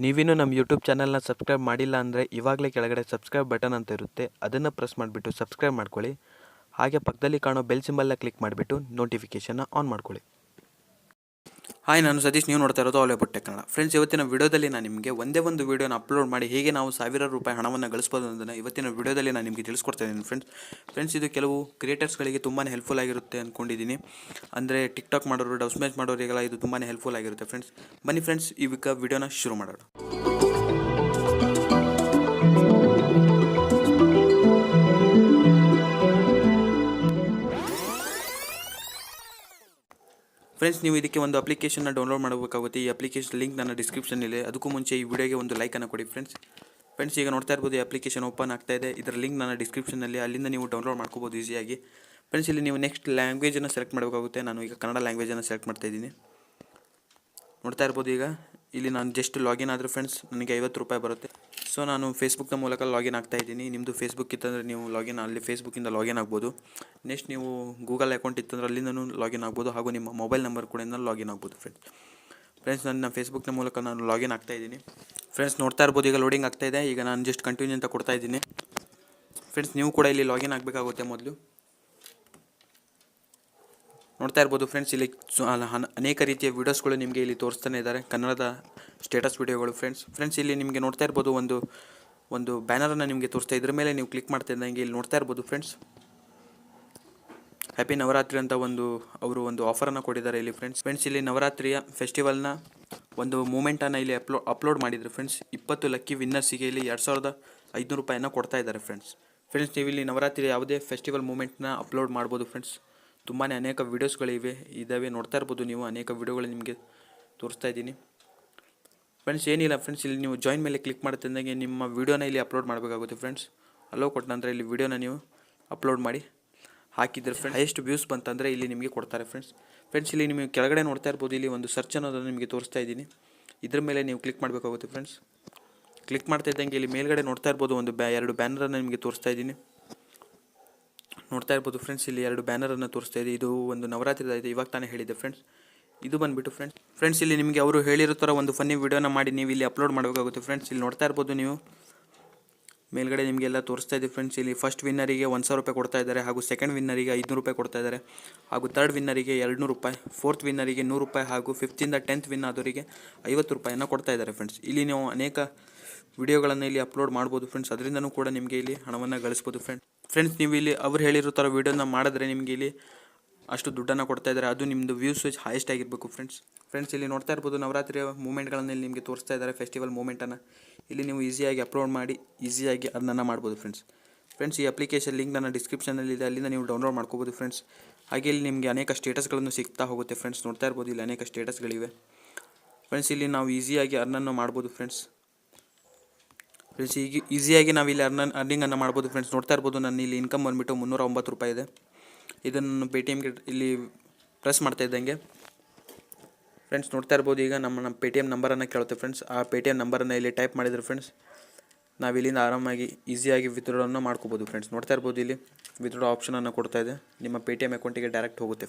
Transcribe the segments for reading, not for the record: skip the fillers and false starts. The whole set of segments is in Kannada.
ನೀವಿನ್ನೂ ನಮ್ಮ ಯೂಟ್ಯೂಬ್ ಚಾನಲ್ನ ಸಬ್ಸ್ಕ್ರೈಬ್ ಮಾಡಿಲ್ಲ ಅಂದರೆ ಇವಾಗಲೇ ಕೆಳಗಡೆ ಸಬ್ಸ್ಕ್ರೈಬ್ ಬಟನ್ ಅಂತ ಇರುತ್ತೆ, ಅದನ್ನು ಪ್ರೆಸ್ ಮಾಡಿಬಿಟ್ಟು ಸಬ್ಸ್ಕ್ರೈಬ್ ಮಾಡ್ಕೊಳ್ಳಿ. ಹಾಗೆ ಪಕ್ಕದಲ್ಲಿ ಕಾಣೋ ಬೆಲ್ ಸಿಂಬಲ್ನ ಕ್ಲಿಕ್ ಮಾಡಿಬಿಟ್ಟು ನೋಟಿಫಿಕೇಷನ್ನ ಆನ್ ಮಾಡ್ಕೊಳ್ಳಿ. ಹಾಯ್, ನಾನು ಸತೀಶ್. ನೀವು ನೋಡ್ತಾ ಇರೋದು all about tech Kannada. Friends, ಇವತ್ತಿನ ವಿಡಿಯೋದಲ್ಲಿ ನಾನು ನಿಮಗೆ ಒಂದೇ ಒಂದು ವಿಡಿಯೋನ ಅಪ್ಲೋಡ್ ಮಾಡಿ ಹೇಗೆ ನಾವು ಸಾವಿರಾರು ರೂಪಾಯಿ ಹಣವನ್ನು ಗಳಿಸ್ಬೋದು ಅನ್ನೋದನ್ನು ಇವತ್ತಿನ ವಿಡಿಯೋದಲ್ಲಿ ನಾನು ನಿಮಗೆ ತಿಳಿಸ್ಕೊಡ್ತಾ ಇದ್ದೀನಿ. ಫ್ರೆಂಡ್ಸ್, ಇದು ಕೆಲವು ಕ್ರಿಯೇಟರ್ಸ್ಗಳಿಗೆ ತುಂಬಾ ಹೆಲ್ಪ್ಫುಲ್ ಆಗಿರುತ್ತೆ ಅಂದ್ಕೊಂಡಿದ್ದೀನಿ. ಅಂದರೆ ಟಿಕ್ಟಾಕ್ ಮಾಡೋರು, ಡಬ್ ಸ್ಮ್ಯಾಶ್ ಮಾಡೋರಿಗೆಲ್ಲ ಇದು ತುಂಬಾ ಹೆಲ್ಪ್ಫುಲ್ ಆಗಿರುತ್ತೆ. ಫ್ರೆಂಡ್ಸ್, ಬನ್ನಿ ಫ್ರೆಂಡ್ಸ್, ಈಗ ವಿಡಿಯೋನ ಶುರು ಮಾಡೋಣ. ಫ್ರೆಂಡ್ಸ್, ನೀವು ಇದಕ್ಕೆ ಒಂದು ಅಪ್ಲಿಕೇಶನ್ನ ಡೌನ್ಲೋಡ್ ಮಾಡಬೇಕಾಗುತ್ತೆ. ಈ ಅಪ್ಲಿಕೇಶನ್ ಲಿಂಕ್ ನನ್ನ ಡಿಸ್ಕ್ರಿಪ್ಷನ್ನಿದೆ. ಅದಕ್ಕೂ ಮುಂಚೆ ಈ ವಿಡಿಯೋಗೆ ಒಂದು ಲೈಕನ್ನು ಕೊಡಿ. ಫ್ರೆಂಡ್ಸ್, ಈಗ ನೋಡ್ತಾ ಇರ್ಬೋದು, ಈ ಅಪ್ಲಿಕೇಶನ್ ಓಪನ್ ಆಗ್ತಾ ಇದೆ. ಇದರ ಲಿಂಕ್ ನನ್ನ ಡಿಸ್ಕ್ರಿಪ್ಷನ್ನಲ್ಲಿ, ಅಲ್ಲಿಂದ ನೀವು ಡೌನ್ಲೋಡ್ ಮಾಡ್ಕೋಬೋದು ಈಸಿಯಾಗಿ. ಫ್ರೆಂಡ್ಸ್, ಇಲ್ಲಿ ನೀವು ನೆಕ್ಸ್ಟ್ ಲ್ಯಾಂಗ್ವೇಜನ್ನು ಸೆಲೆಕ್ಟ್ ಮಾಡಬೇಕಾಗುತ್ತೆ. ನಾನು ಈಗ ಕನ್ನಡ ಲ್ಯಾಂಗ್ವೇಜನ್ನು ಸೆಲೆಕ್ಟ್ ಮಾಡ್ತಾ ಇದ್ದೀನಿ. ನೋಡ್ತಾ ಇರ್ಬೋದು, ಈಗ ಇಲ್ಲಿ ನಾನು ಜಸ್ಟ್ ಲಾಗಿನ್ ಆದರೆ ಫ್ರೆಂಡ್ಸ್ ನನಗೆ 50 ರೂಪಾಯಿ ಬರುತ್ತೆ. ಸೊ ನಾನು ಫೇಸ್ಬುಕ್ನ ಮೂಲಕ ಲಾಗಿನ್ ಆಗ್ತಾ ಇದ್ದೀನಿ. ನಿಮ್ಮದು ಫೇಸ್ಬುಕ್ ಇತ್ತಂದರೆ ನೀವು ಅಲ್ಲಿ ಫೇಸ್ಬುಕ್ಕಿಂದ ಲಾಗಿನ್ ಆಗ್ಬೋದು. ನೆಕ್ಸ್ಟ್ ನೀವು ಗೂಗಲ್ ಅಕೌಂಟ್ ಇತ್ತಂದರೆ ಅಲ್ಲಿಂದನೂ ಲಾಗಿನ್ ಆಗ್ಬೋದು, ಹಾಗೂ ನಿಮ್ಮ ಮೊಬೈಲ್ ನಂಬರ್ ಕೂಡ ಲಾಗಿನ್ ಆಗ್ಬೋದು. ಫ್ರೆಂಡ್ಸ್, ನನ್ನ ಫೇಸ್ಬುಕ್ನ ಮೂಲಕ ನಾನು ಲಾಗಿನ್ ಆಗ್ತಾ ಇದ್ದೀನಿ. ಫ್ರೆಂಡ್ಸ್, ನೋಡ್ತಾ ಇರ್ಬೋದು, ಈಗ ಲೋಡಿಂಗ್ ಆಗ್ತಾ ಇದೆ. ಈಗ ನಾನು ಜಸ್ಟ್ ಕಂಟಿನ್ಯೂ ಅಂತ ಕೊಡ್ತಾ ಇದ್ದೀನಿ. ಫ್ರೆಂಡ್ಸ್, ನೀವು ಕೂಡ ಇಲ್ಲಿ ಲಾಗಿನ್ ಆಗಬೇಕಾಗುತ್ತೆ. ಮೊದಲು ನೋಡ್ತಾ ಇರ್ಬೋದು ಫ್ರೆಂಡ್ಸ್, ಇಲ್ಲಿ ಅನೇಕ ರೀತಿಯ ವೀಡಿಯೋಸ್ಗಳು ನಿಮಗೆ ಇಲ್ಲಿ ತೋರಿಸ್ತಾನೆ ಇದ್ದಾರೆ, ಕನ್ನಡದ ಸ್ಟೇಟಸ್ ವೀಡಿಯೋಗಳು. ಫ್ರೆಂಡ್ಸ್, ಇಲ್ಲಿ ನಿಮಗೆ ನೋಡ್ತಾ ಇರ್ಬೋದು, ಒಂದು ಬ್ಯಾನರನ್ನು ನಿಮಗೆ ತೋರಿಸ್ತಾ, ಇದ್ರ ಮೇಲೆ ನೀವು ಕ್ಲಿಕ್ ಮಾಡ್ತಾ ಇದ್ದಂಗೆ ಇಲ್ಲಿ ನೋಡ್ತಾ ಇರ್ಬೋದು ಫ್ರೆಂಡ್ಸ್, ಹ್ಯಾಪಿ ನವರಾತ್ರಿ ಅಂತ ಅವರು ಒಂದು ಆಫರನ್ನು ಕೊಟ್ಟಿದ್ದಾರೆ ಇಲ್ಲಿ. ಫ್ರೆಂಡ್ಸ್, ಇಲ್ಲಿ ನವರಾತ್ರಿಯ ಫೆಸ್ಟಿವಲ್ನ ಒಂದು ಮೂಮೆಂಟನ್ನು ಇಲ್ಲಿ ಅಪ್ಲೋಡ್ ಮಾಡಿದ್ರು. ಫ್ರೆಂಡ್ಸ್, 20 ಲಕ್ಕಿ ವಿನ್ನರ್ಸಿಗೆ ಇಲ್ಲಿ 2500 ರೂಪಾಯಿನ ಕೊಡ್ತಾ ಇದ್ದಾರೆ. ಫ್ರೆಂಡ್ಸ್, ನೀವು ಇಲ್ಲಿ ನವರಾತ್ರಿ ಯಾವುದೇ ಫೆಸ್ಟಿವಲ್ ಮೂಮೆಂಟ್ನ ಅಪ್ಲೋಡ್ ಮಾಡ್ಬೋದು. ಫ್ರೆಂಡ್ಸ್, ತುಂಬಾ ಅನೇಕ ಇದ್ದಾವೆ, ನೋಡ್ತಾ ಇರ್ಬೋದು ನೀವು. ಅನೇಕ ವೀಡಿಯೋಗಳು ನಿಮಗೆ ತೋರಿಸ್ತಾ ಇದ್ದೀನಿ. ಫ್ರೆಂಡ್ಸ್, ಏನಿಲ್ಲ ಫ್ರೆಂಡ್ಸ್, ಇಲ್ಲಿ ನೀವು ಜಾಯಿನ್ ಮೇಲೆ ಕ್ಲಿಕ್ ಮಾಡ್ತಿದ್ದಂಗೆ ನಿಮ್ಮ ವೀಡಿಯೋನ ಇಲ್ಲಿ ಅಪ್ಲೋಡ್ ಮಾಡಬೇಕಾಗುತ್ತೆ. ಫ್ರೆಂಡ್ಸ್, ಅಲೋ ಕೊಟ್ಟ ನಂತರ ಇಲ್ಲಿ ವೀಡಿಯೋನ ನೀವು ಅಪ್ಲೋಡ್ ಮಾಡಿ ಹಾಕಿದ್ರೆ ಹೈಯೆಸ್ಟ್ ವ್ಯೂಸ್ ಬಂತಂದರೆ ಇಲ್ಲಿ ನಿಮಗೆ ಕೊಡ್ತಾರೆ. ಫ್ರೆಂಡ್ಸ್, ಇಲ್ಲಿ ನಿಮಗೆ ಕೆಳಗಡೆ ನೋಡ್ತಾ ಇರ್ಬೋದು, ಇಲ್ಲಿ ಒಂದು ಸರ್ಚ್ ಅನ್ನೋದನ್ನು ನಿಮಗೆ ತೋರಿಸ್ತಾ ಇದ್ದೀನಿ. ಇದ್ರ ಮೇಲೆ ನೀವು ಕ್ಲಿಕ್ ಮಾಡಬೇಕಾಗುತ್ತೆ. ಫ್ರೆಂಡ್ಸ್, ಕ್ಲಿಕ್ ಮಾಡ್ತಾ ಇದ್ದಂಗೆ ಇಲ್ಲಿ ಮೇಲ್ಗಡೆ ನೋಡ್ತಾ ಇರ್ಬೋದು, ಎರಡು ಬ್ಯಾನರನ್ನು ನಿಮಗೆ ತೋರಿಸ್ತಾ ಇದ್ದೀನಿ. ನೋಡ್ತಾ ಇರ್ಬೋದು ಫ್ರೆಂಡ್ಸ್, ಇಲ್ಲಿ 2 ಬ್ಯಾನರನ್ನು ತೋರಿಸ್ತಾ ಇದೆ. ಇದು ಒಂದು ನವರಾತ್ರಿ ಇದೆ, ಇವಾಗ ತಾನೇ ಹೇಳಿದ್ದೆ. ಫ್ರೆಂಡ್ಸ್, ಇದು ಬಂದುಬಿಟ್ಟು ಫ್ರೆಂಡ್ಸ್, ಇಲ್ಲಿ ನಿಮಗೆ ಅವರು ಹೇಳಿರೋ ಥರ ಒಂದು ಫನ್ನಿ ವೀಡಿಯೋನ ಮಾಡಿ ನೀವು ಇಲ್ಲಿ ಅಪ್ಲೋಡ್ ಮಾಡಬೇಕಾಗುತ್ತೆ. ಫ್ರೆಂಡ್ಸ್, ಇಲ್ಲಿ ನೋಡ್ತಾ ಇರ್ಬೋದು ನೀವು ಮೇಲ್ಗಡೆ ನಿಮಗೆಲ್ಲ ತೋರಿಸ್ತಾ ಇದೆ. ಫ್ರೆಂಡ್ಸ್, ಇಲ್ಲಿ ಫಸ್ಟ್ ವಿನ್ನರಿಗೆ 1000 ರೂಪಾಯಿ ಕೊಡ್ತಾ ಇದ್ದಾರೆ, ಹಾಗೂ ಸೆಕೆಂಡ್ ವಿನ್ನರಿಗೆ 500 ರೂಪಾಯಿ ಕೊಡ್ತಾ ಇದ್ದಾರೆ, ಹಾಗೂ ಥರ್ಡ್ ವಿನ್ನರಿಗೆ 200 ರೂಪಾಯಿ, ಫೋರ್ತ್ ವಿನ್ನರಿಗೆ 100 ರೂಪಾಯಿ, ಹಾಗೂ 5th ಇಂದ 10th ವಿನ್ ಆದವರಿಗೆ 50 ರೂಪಾಯಿನ ಕೊಡ್ತಾ ಇದ್ದಾರೆ. ಫ್ರೆಂಡ್ಸ್, ಇಲ್ಲಿ ನೀವು ಅನೇಕ ವಿಡಿಯೋಗಳನ್ನು ಇಲ್ಲಿ ಅಪ್ಲೋಡ್ ಮಾಡ್ಬೋದು. ಫ್ರೆಂಡ್ಸ್, ಅದರಿಂದನೂ ಕೂಡ ನಿಮಗೆ ಇಲ್ಲಿ ಹಣವನ್ನು ಗಳಿಸ್ಬೋದು. ಫ್ರೆಂಡ್ಸ್, ನೀವು ಇಲ್ಲಿ ಅವ್ರು ಹೇಳಿರೋ ಥರ ವೀಡಿಯೋನ ಮಾಡಿದ್ರೆ ನಿಮಗೆ ಇಲ್ಲಿ ಅಷ್ಟು ದುಡ್ಡನ್ನು ಕೊಡ್ತಾ ಇದ್ದಾರೆ. ಅದು ನಿಮ್ಮದು ವ್ಯೂಸ್ ಹೈಯೆಸ್ಟ್ ಆಗಿರಬೇಕು. ಫ್ರೆಂಡ್ಸ್, ಇಲ್ಲಿ ನೋಡ್ತಾ ಇರ್ಬೋದು, ನವರಾತ್ರಿಯ ಮೂಮೆಂಟ್ಗಳನ್ನು ಇಲ್ಲಿ ನಿಮಗೆ ತೋರಿಸ್ತಾ ಇದ್ದಾರೆ, ಫೆಸ್ಟಿವಲ್ ಮೂಮೆಂಟನ್ನು. ಇಲ್ಲಿ ನೀವು ಈಸಿಯಾಗಿ ಅಪ್ಲೋಡ್ ಮಾಡಿ ಈಸಿಯಾಗಿ ಅದನ್ನು ಮಾಡ್ಬೋದು. ಫ್ರೆಂಡ್ಸ್, ಈ ಅಪ್ಲಿಕೇಶನ್ ಲಿಂಕ್ ನನ್ನ ಡಿಸ್ಕ್ರಿಪ್ಷನಲ್ಲಿದೆ, ಅಲ್ಲಿಂದ ನೀವು ಡೌನ್ಲೋಡ್ ಮಾಡ್ಕೋಬೋದು. ಫ್ರೆಂಡ್ಸ್, ಹಾಗೆ ಇಲ್ಲಿ ನಿಮಗೆ ಅನೇಕ ಸ್ಟೇಟಸ್ಗಳನ್ನು ಸಿಗ್ತಾ ಹೋಗುತ್ತೆ. ಫ್ರೆಂಡ್ಸ್, ನೋಡ್ತಾ ಇರ್ಬೋದು, ಇಲ್ಲಿ ಅನೇಕ ಸ್ಟೇಟಸ್ಗಳಿವೆ. ಫ್ರೆಂಡ್ಸ್, ಇಲ್ಲಿ ನಾವು ಈಸಿಯಾಗಿ ಅರ್ನನ್ನು ಮಾಡ್ಬೋದು. ಫ್ರೆಂಡ್ಸ್, ಈಗ ಈಸಿಯಾಗಿ ನಾವು ಇಲ್ಲಿ ಅರ್ನಿಂಗನ್ನು ಮಾಡ್ಬೋದು. ಫ್ರೆಂಡ್ಸ್, ನೋಡ್ತಾ ಇರ್ಬೋದು, ನನ್ನ ಇಲ್ಲಿ ಇನ್ಕಮ್ ಬಂದುಬಿಟ್ಟು 309 ರೂಪಾಯಿ ಇದೆ. ಇದನ್ನು ಪೇಟಿಎಮ್ಗೆ ಇಲ್ಲಿ ಪ್ರೆಸ್ ಮಾಡ್ತಾ ಇದ್ದಂಗೆ ಫ್ರೆಂಡ್ಸ್, ನೋಡ್ತಾ ಇರ್ಬೋದು, ಈಗ ನಮ್ಮ ಪೇಟಿಎಮ್ ನಂಬರನ್ನು ಕೇಳುತ್ತೆ. ಫ್ರೆಂಡ್ಸ್, ಆ ಪೇಟಿಎಮ್ ನಂಬರನ್ನು ಇಲ್ಲಿ ಟೈಪ್ ಮಾಡಿದರೆ ಫ್ರೆಂಡ್ಸ್, ನಾವು ಇಲ್ಲಿಂದ ಆರಾಮಾಗಿ ಈಸಿಯಾಗಿ ವಿತ್ಡ್ರಾವನ್ನು ಮಾಡ್ಕೋಬೋದು. ಫ್ರೆಂಡ್ಸ್, ನೋಡ್ತಾ ಇರ್ಬೋದು, ಇಲ್ಲಿ ವಿತ್ಡ್ರಾ ಆಪ್ಷನನ್ನು ಕೊಡ್ತಾ ಇದೆ, ನಿಮ್ಮ ಪೇಟಿಎಮ್ ಅಕೌಂಟಿಗೆ ಡೈರೆಕ್ಟ್ ಹೋಗುತ್ತೆ.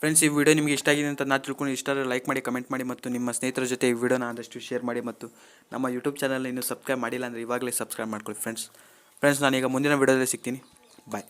ಫ್ರೆಂಡ್ಸ್, ಈ ವಿಡಿಯೋ ನಿಮಗೆ ಇಷ್ಟ ಆಗಿದೆ ಅಂತ ನಾನು ತಿಳ್ಕೊಂಡು, ಇಷ್ಟ ಲೈಕ್ ಮಾಡಿ, ಕಮೆಂಟ್ ಮಾಡಿ, ಮತ್ತು ನಿಮ್ಮ ಸ್ನೇಹಿತರ ಜೊತೆ ಈ ವಿಡಿಯೋನ ಆದಷ್ಟು ಶೇರ್ ಮಾಡಿ, ಮತ್ತು ನಮ್ಮ ಯೂಟ್ಯೂಬ್ ಚಾನಲ್ನ ಇನ್ನೂ ಸಬ್ಸ್ಕ್ರೈಬ್ ಮಾಡಿಲ್ಲ ಅಂದರೆ ಇವಾಗಲೇ ಸಬ್ಸ್ಕ್ರೈಬ್ ಮಾಡ್ಕೊಳ್ಳಿ. ಫ್ರೆಂಡ್ಸ್, ನಾನೀಗ ಮುಂದಿನ ವಿಡಿಯೋದಲ್ಲಿ ಸಿಗ್ತೀನಿ. ಬಾಯ್.